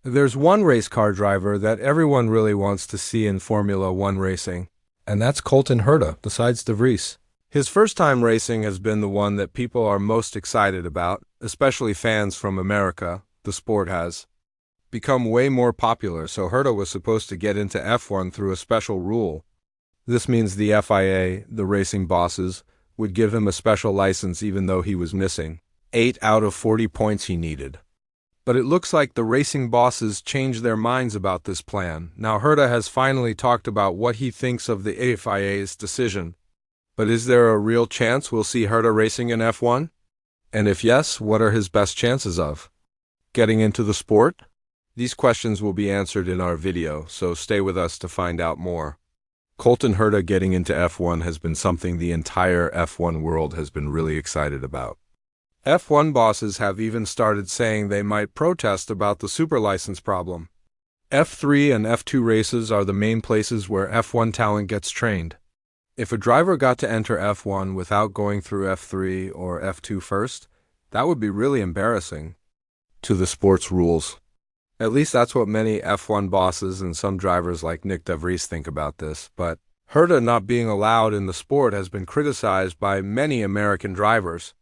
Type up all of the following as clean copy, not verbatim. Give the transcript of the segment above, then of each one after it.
There's one race car driver that everyone really wants to see in Formula One racing, and that's Colton Herta, besides De Vries. His first time racing has been the one that people are most excited about, especially fans from America. The sport has become way more popular, so Herta was supposed to get into F1 through a special rule. This means the FIA, the racing bosses, would give him a special license even though he was missing 8 out of 40 points he needed. But it looks like the racing bosses changed their minds about this plan. Now Herta has finally talked about what he thinks of the FIA's decision. But is there a real chance we'll see Herta racing in F1? And if yes, what are his best chances of getting into the sport? These questions will be answered in our video, so stay with us to find out more. Colton Herta getting into F1 has been something the entire F1 world has been really excited about. F1 bosses have even started saying they might protest about the super license problem. F3 and F2 races are the main places where F1 talent gets trained. If a driver got to enter F1 without going through F3 or F2 first, that would be really embarrassing to the sport's rules. At least that's what many F1 bosses and some drivers like Nick De Vries think about this, but Herta not being allowed in the sport has been criticized by many American drivers.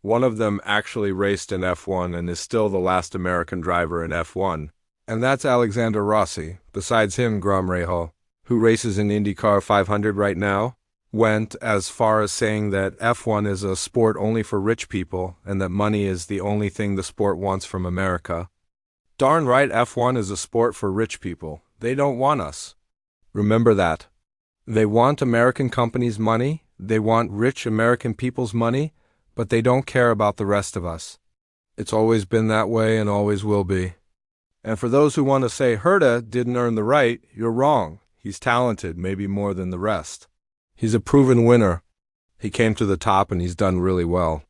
One of them actually raced in F1 and is still the last American driver in F1, and that's Alexander Rossi. Besides him, Graham Rahal, who races in IndyCar 500 right now, went as far as saying that F1 is a sport only for rich people and that money is the only thing the sport wants from America. Darn right, F1 is a sport for rich people. They don't want us. Remember that. They want American companies' money, they want rich American people's money, but they don't care about the rest of us. It's always been that way and always will be. And for those who want to say Herta didn't earn the right, you're wrong. He's talented, maybe more than the rest. He's a proven winner. He came to the top and he's done really well.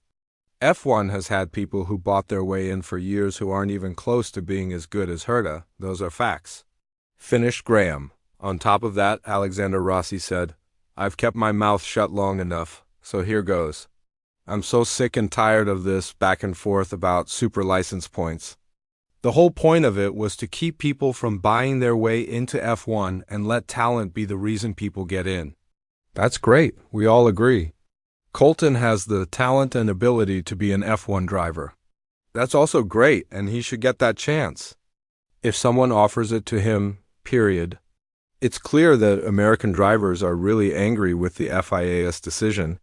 F1 has had people who bought their way in for years who aren't even close to being as good as Herta. Those are facts. Finished Graham. On top of that, Alexander Rossi said, "I've kept my mouth shut long enough, so here goes. I'm so sick and tired of this back and forth about super license points." The whole point of it was to keep people from buying their way into F1 and let talent be the reason people get in. That's great. We all agree. Colton has the talent and ability to be an F1 driver. That's also great, and he should get that chance. If someone offers it to him, period. It's clear that American drivers are really angry with the FIA's decision.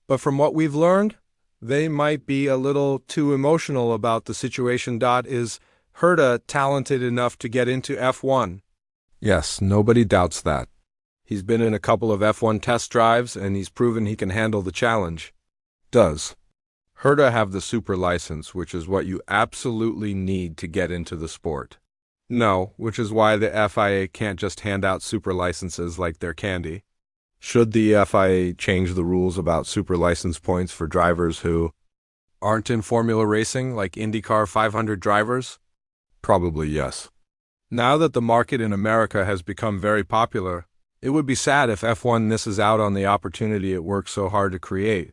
But from what we've learned, they might be a little too emotional about the situation. Is Herta talented enough to get into F1? Yes, nobody doubts that. He's been in a couple of F1 test drives, and he's proven he can handle the challenge. Does Herta have the super license, which is what you absolutely need to get into the sport? No, which is why the FIA can't just hand out super licenses like they're candy. Should the FIA change the rules about super license points for drivers who aren't in Formula racing, like IndyCar 500 drivers? Probably yes. Now that the market in America has become very popular, it would be sad if F1 misses out on the opportunity it worked so hard to create.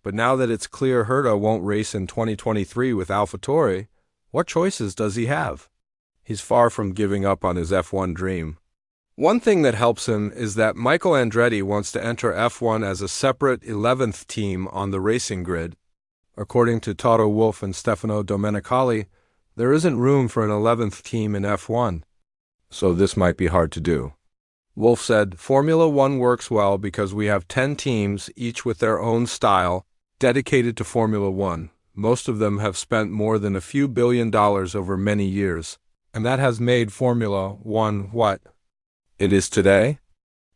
But now that it's clear Herta won't race in 2023 with AlphaTauri, what choices does he have? He's far from giving up on his F1 dream. One thing that helps him is that Michael Andretti wants to enter F1 as a separate 11th team on the racing grid. According to Toto Wolff and Stefano Domenicali, there isn't room for an 11th team in F1, so this might be hard to do. Wolff said, "Formula One works well because we have 10 teams, each with their own style, dedicated to Formula One. Most of them have spent more than a few $1 billion over many years, and that has made Formula One what it is today.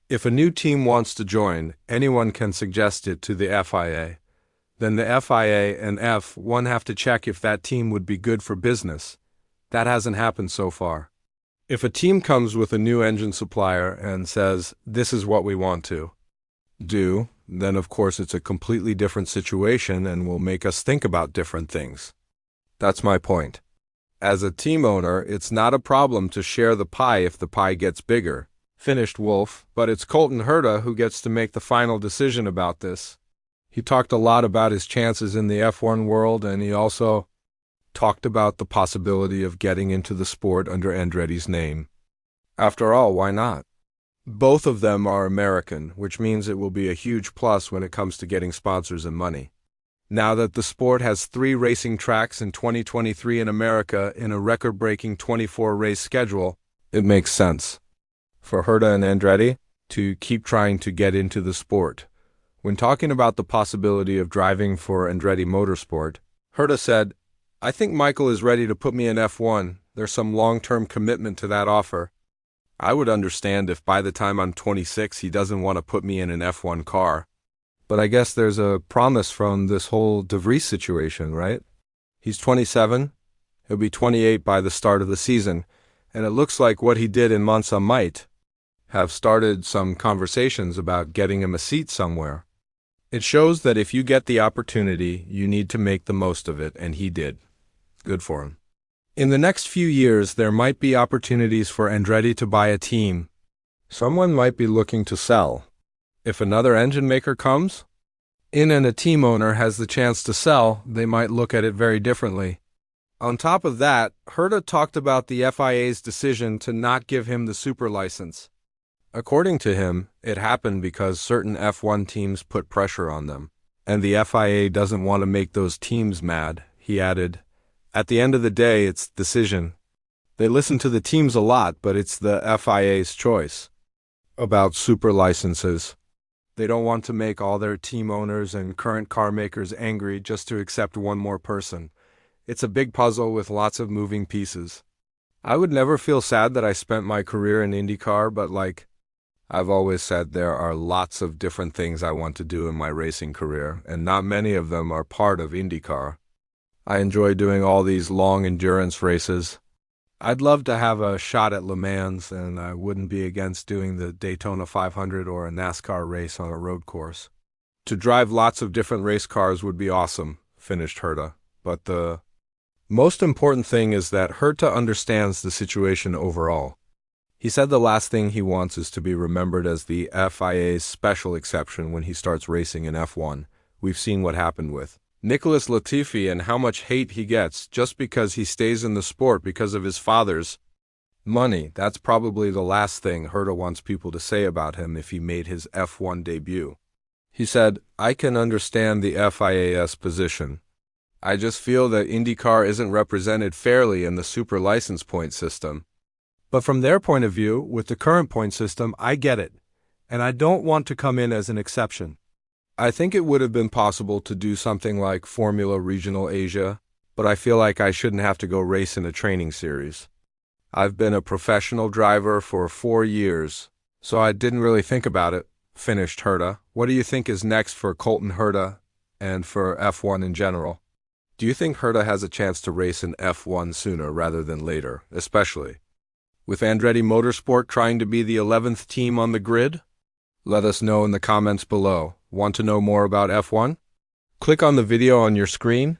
If a new team wants to join, anyone can suggest it to the FIA. Then the FIA and F1 have to check if that team would be good for business. That hasn't happened so far. If a team comes with a new engine supplier and says, 'This is what we want to do,' then of course it's a completely different situation and will make us think about different things. That's my point. As a team owner, it's not a problem to share the pie if the pie gets bigger," finished Wolff, but it's Colton Herta who gets to make the final decision about this. He talked a lot about his chances in the F1 world, and he also talked about the possibility of getting into the sport under Andretti's name. After all, why not? Both of them are American, which means it will be a huge plus when it comes to getting sponsors and money. Now that the sport has 3 racing tracks in 2023 in America in a record-breaking 24-race schedule, it makes sense for Herta and Andretti to keep trying to get into the sport. When talking about the possibility of driving for Andretti Motorsport, Herta said, "I think Michael is ready to put me in F1. There's some long-term commitment to that offer. I would understand if by the time I'm 26 he doesn't want to put me in an F1 car. But I guess there's a promise from this whole De Vries situation, right? He's 27, he'll be 28 by the start of the season, and it looks like what he did in Monza might have started some conversations about getting him a seat somewhere. It shows that if you get the opportunity, you need to make the most of it, and he did. Good for him. In the next few years, there might be opportunities for Andretti to buy a team. Someone might be looking to sell. If another engine maker comes in and a team owner has the chance to sell, they might look at it very differently. On top of that, Herta talked about the FIA's decision to not give him the super license. According to him, it happened because certain F1 teams put pressure on them, and the FIA doesn't want to make those teams mad. He added, "At the end of the day, it's decision. They listen to the teams a lot, but it's the FIA's choice about super licenses. They don't want to make all their team owners and current car makers angry just to accept one more person. It's a big puzzle with lots of moving pieces. I would never feel sad that I spent my career in IndyCar, but I've always said there are lots of different things I want to do in my racing career, and not many of them are part of IndyCar. I enjoy doing all these long endurance races. I'd love to have a shot at Le Mans, and I wouldn't be against doing the Daytona 500 or a NASCAR race on a road course. To drive lots of different race cars would be awesome," finished Herta. But the most important thing is that Herta understands the situation overall. He said the last thing he wants is to be remembered as the FIA's special exception when he starts racing in F1. We've seen what happened with Nicholas Latifi and how much hate he gets just because he stays in the sport because of his father's money. That's probably the last thing Herta wants people to say about him if he made his F1 debut. He said, "I can understand the FIA's position. I just feel that IndyCar isn't represented fairly in the super license point system. But from their point of view, with the current point system, I get it, and I don't want to come in as an exception. I think it would have been possible to do something like Formula Regional Asia, but I feel like I shouldn't have to go race in a training series. I've been a professional driver for 4 years, so I didn't really think about it," finished Herta. What do you think is next for Colton Herta and for F1 in general? Do you think Herta has a chance to race in F1 sooner rather than later, especially with Andretti Motorsport trying to be the 11th team on the grid? Let us know in the comments below. Want to know more about F1? Click on the video on your screen